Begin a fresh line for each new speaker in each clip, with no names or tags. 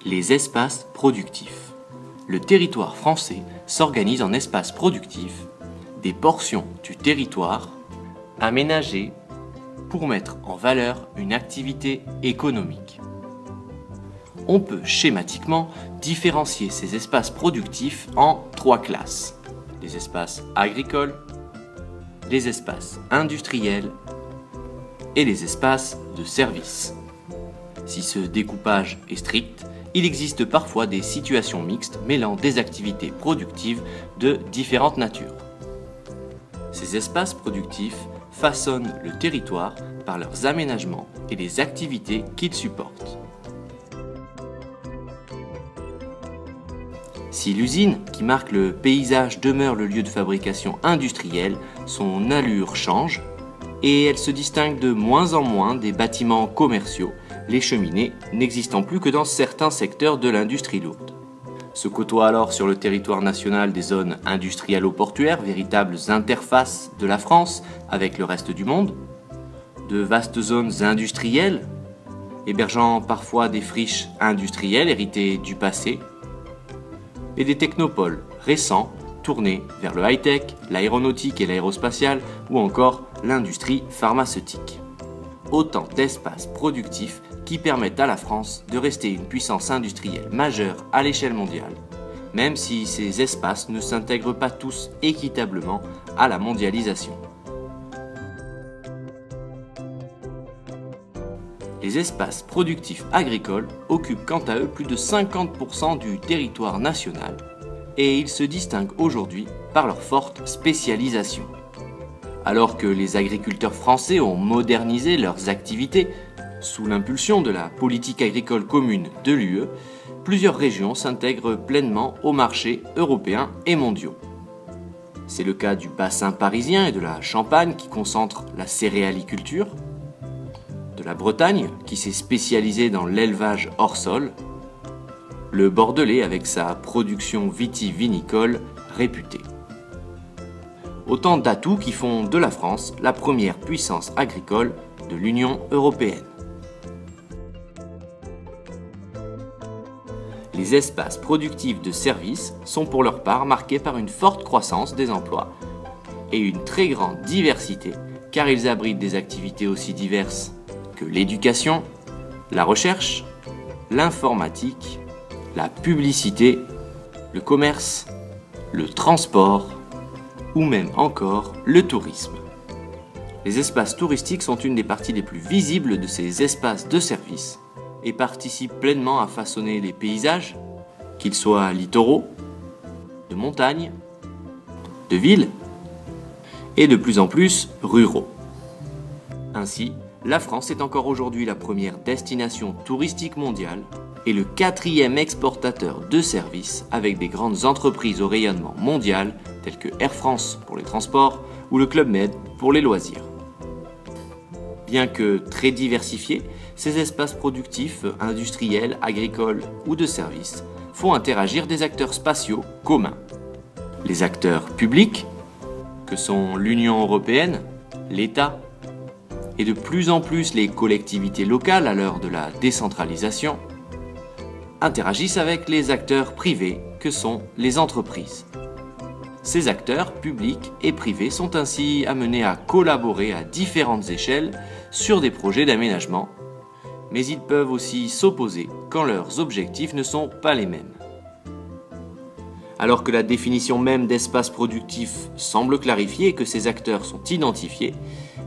Les espaces productifs. Le territoire français s'organise en espaces productifs, des portions du territoire aménagées pour mettre en valeur une activité économique. On peut schématiquement différencier ces espaces productifs en trois classes: les espaces agricoles, les espaces industriels et les espaces de services. Si ce découpage est strict, il existe parfois des situations mixtes mêlant des activités productives de différentes natures. Ces espaces productifs façonnent le territoire par leurs aménagements et les activités qu'ils supportent. Si l'usine qui marque le paysage demeure le lieu de fabrication industrielle, son allure change et elle se distingue de moins en moins des bâtiments commerciaux, les cheminées n'existant plus que dans certains secteurs de l'industrie lourde. Se côtoient alors sur le territoire national des zones industrialo-portuaires, véritables interfaces de la France avec le reste du monde, de vastes zones industrielles, hébergeant parfois des friches industrielles héritées du passé, et des technopoles récents tournés vers le high-tech, l'aéronautique et l'aérospatiale, ou encore l'industrie pharmaceutique. Autant d'espaces productifs qui permettent à la France de rester une puissance industrielle majeure à l'échelle mondiale, même si ces espaces ne s'intègrent pas tous équitablement à la mondialisation. Les espaces productifs agricoles occupent quant à eux plus de 50% du territoire national et ils se distinguent aujourd'hui par leur forte spécialisation. Alors que les agriculteurs français ont modernisé leurs activités sous l'impulsion de la politique agricole commune de l'UE, plusieurs régions s'intègrent pleinement aux marchés européens et mondiaux. C'est le cas du bassin parisien et de la Champagne qui concentrent la céréaliculture, de la Bretagne qui s'est spécialisée dans l'élevage hors sol, le Bordelais avec sa production vitivinicole réputée. Autant d'atouts qui font de la France la première puissance agricole de l'Union européenne. Les espaces productifs de services sont pour leur part marqués par une forte croissance des emplois et une très grande diversité car ils abritent des activités aussi diverses que l'éducation, la recherche, l'informatique, la publicité, le commerce, le transport ou même encore le tourisme. Les espaces touristiques sont une des parties les plus visibles de ces espaces de service et participent pleinement à façonner les paysages, qu'ils soient littoraux, de montagne, de villes et de plus en plus ruraux. Ainsi, la France est encore aujourd'hui la première destination touristique mondiale et le quatrième exportateur de services avec des grandes entreprises au rayonnement mondial telles que Air France pour les transports ou le Club Med pour les loisirs. Bien que très diversifiés, ces espaces productifs, industriels, agricoles ou de services font interagir des acteurs spatiaux communs. Les acteurs publics, que sont l'Union européenne, l'État, et de plus en plus les collectivités locales à l'heure de la décentralisation, interagissent avec les acteurs privés que sont les entreprises. Ces acteurs publics et privés sont ainsi amenés à collaborer à différentes échelles sur des projets d'aménagement, mais ils peuvent aussi s'opposer quand leurs objectifs ne sont pas les mêmes. Alors que la définition même d'espace productif semble clarifier et que ces acteurs sont identifiés,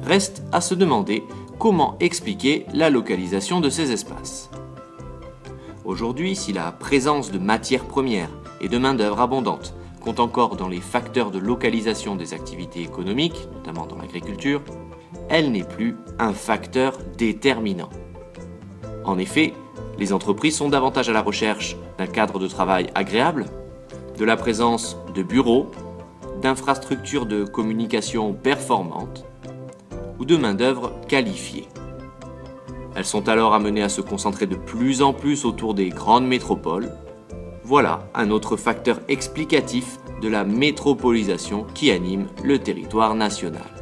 reste à se demander comment expliquer la localisation de ces espaces. Aujourd'hui, si la présence de matières premières et de main-d'œuvre abondante compte encore dans les facteurs de localisation des activités économiques, notamment dans l'agriculture, elle n'est plus un facteur déterminant. En effet, les entreprises sont davantage à la recherche d'un cadre de travail agréable, de la présence de bureaux, d'infrastructures de communication performantes ou de main-d'œuvre qualifiée. Elles sont alors amenées à se concentrer de plus en plus autour des grandes métropoles. Voilà un autre facteur explicatif de la métropolisation qui anime le territoire national.